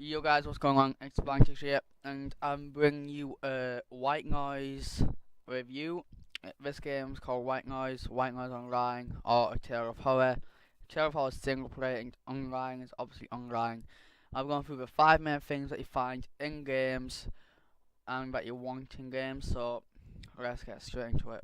Yo guys, what's going on? It's Blanchix here, and I'm bringing you a White Noise review. This game's called White Noise Online, or A Tale of Horror. A Tale of Horror is single player, and online is obviously online. I'm going through the 5 main things that you find in games and that you want in games, so let's get straight into it.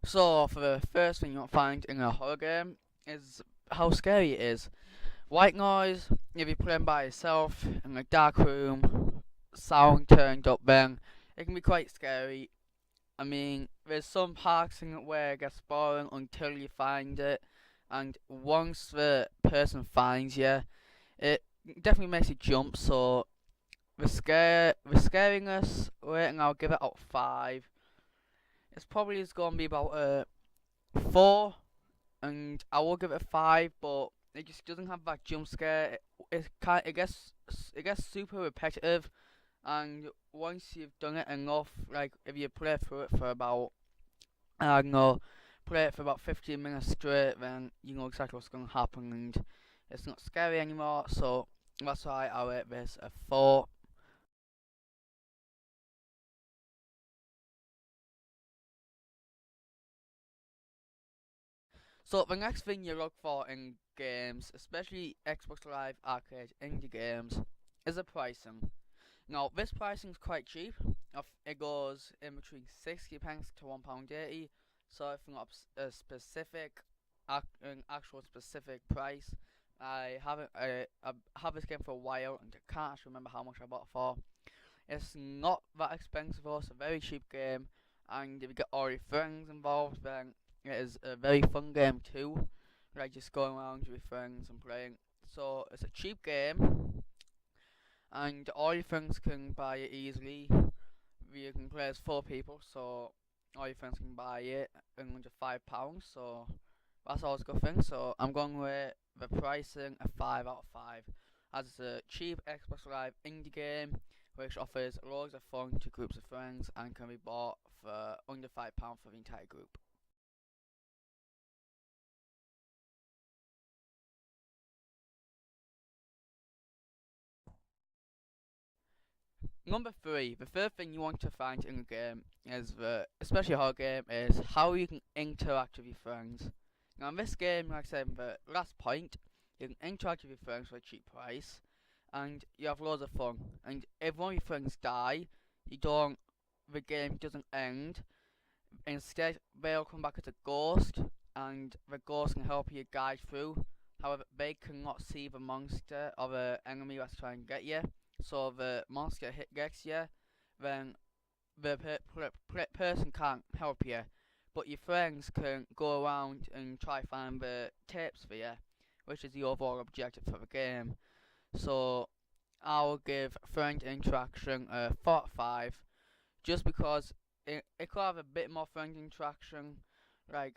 So, for the first thing you'll find in a horror game is how scary it is. White noise, if you're playing by yourself in a dark room, sound turned up, then it can be quite scary. I mean, there's some parts in it where it gets boring until you find it, and once the person finds you, it definitely makes you jump. So the scariness rating, I'll give it out 5. It's probably is gonna be about 4, and I will give it a 5, but it just doesn't have that jump scare. It gets super repetitive, and once you've done it enough, like if you play through it for about, I don't know, play it for about 15 minutes straight, then you know exactly what's gonna happen, and it's not scary anymore. So that's why I rate this a 4. So the next thing you look for in games, especially Xbox Live Arcade indie games, is the pricing. Now this pricing is quite cheap. It goes in between 60 pence to £1.80. So if you want a specific, an actual specific price, I have this game for a while and I can't actually remember how much I bought it for. It's not that expensive, though. It's a very cheap game, and if you get all your friends involved, then it is a very fun game too. Like just going around with your friends and playing. So it's a cheap game, and all your friends can buy it easily. You can play as 4 people, so all your friends can buy it in under £5. So that's always a good thing. So I'm going with the pricing a 5 out of 5, as it's a cheap Xbox Live indie game which offers loads of fun to groups of friends and can be bought for under £5 for the entire group. Number 3, the third thing you want to find in a game is especially a horror game, is how you can interact with your friends. Now in this game, like I said in the last point, you can interact with your friends for a cheap price, and you have loads of fun. And if one of your friends die, you don't, the game doesn't end. Instead, they'll come back as a ghost, and the ghost can help you guide through. However, they cannot see the monster or the enemy that's trying to get you. So the monster gets you, then the person can't help you, but your friends can go around and try find the tapes for you, which is the overall objective for the game. So I'll give friend interaction a 4 out of 5, just because it could have a bit more friend interaction. Like,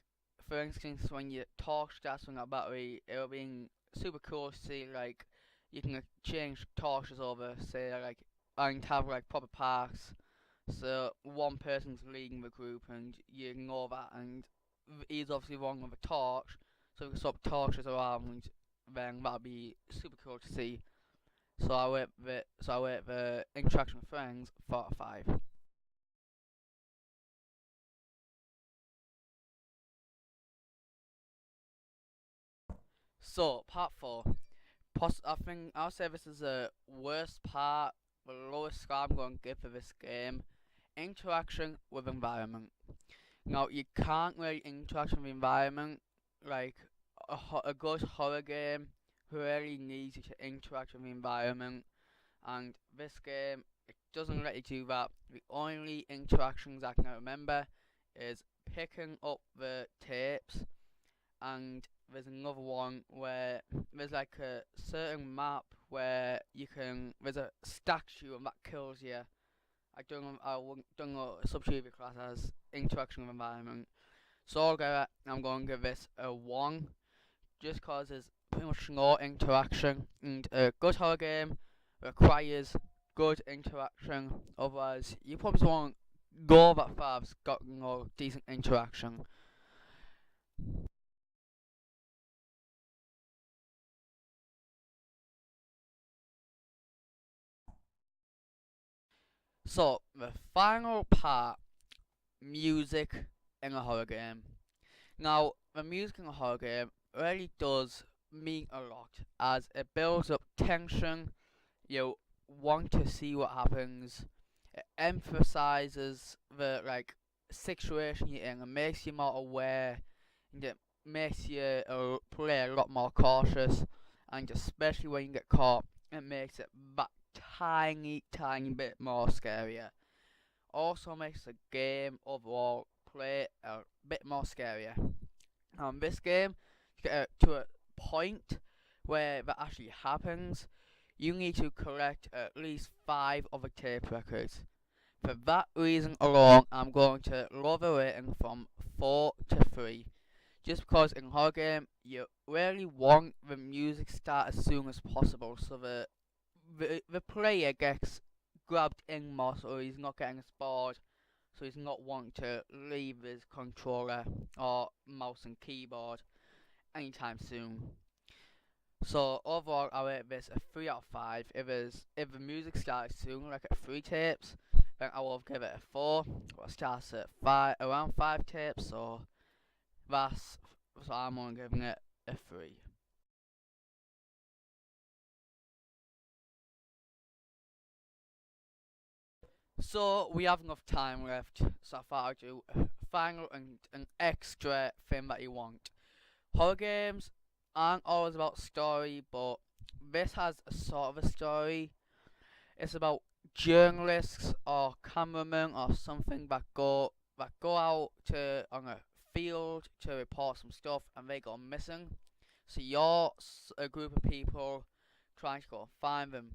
for instance, when you torch gas from that battery, it'll be super cool to see, like, you can change torches over, say, like, and have, like, proper parks. So, one person's leading the group, and you know that, and he's obviously wrong with a torch, so we can swap torches around, then that'd be super cool to see. So I rate the interaction with friends 4 out of 5. So part 4. I think I'll say this is the worst part, the lowest score I'm going to give for this game. Interaction with environment. Now you can't really interact with the environment like a good horror game really needs you to interact with the environment, and this game, it doesn't let you do that. The only interactions I can remember is picking up the tapes, and there's another one where there's like a certain map where there's a statue and that kills you. I don't know subtrivia class as interaction with environment. So altogether, I'm going to give this a 1, just cause there's pretty much no interaction, and a good horror game requires good interaction. Otherwise, you probably won't go that far, it's got decent interaction. So the final part, music in a horror game. Now the music in a horror game really does mean a lot as it builds up tension. You want to see what happens. It emphasizes the situation you're in and makes you more aware, and it makes you play a lot more cautious, and especially when you get caught, it makes it that tiny bit more scarier. Also makes the game overall play a bit more scarier. This game, to get to a point where that actually happens, you need to collect at least 5 of the tape records. For that reason alone, I'm going to lower the rating from 4 to 3. Just because in horror game, you really want the music to start as soon as possible, so the player gets grabbed in more, so he's not getting bored, so he's not wanting to leave his controller or mouse and keyboard anytime soon. So overall, I rate this a 3 out of 5. If the music starts soon, like at 3 tapes, then I will give it a 4. Well, it starts at around 5 tapes, so I'm only giving it a 3. So we have enough time left, so I thought I'd do a final and an extra thing that you want. Horror games aren't always about story, but this has a sort of a story. It's about journalists or cameramen or something that go out to on a field to report some stuff and they go missing. So you're a group of people trying to go and find them.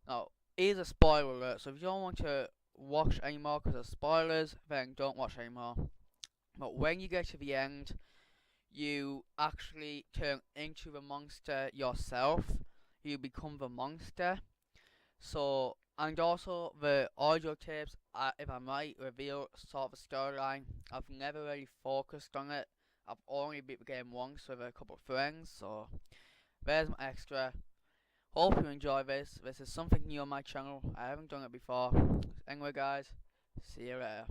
Now, here's a spoiler alert. So if you don't want to watch anymore because of spoilers, then don't watch anymore. But when you get to the end, you actually turn into the monster yourself. You become the monster. So, and also the audio tapes, if I might reveal sort of a storyline, I've never really focused on it. I've only beat the game once with a couple of friends, so there's my extra. Hope you enjoy this. This is something new on my channel. I haven't done it before. Anyway, guys, see you later.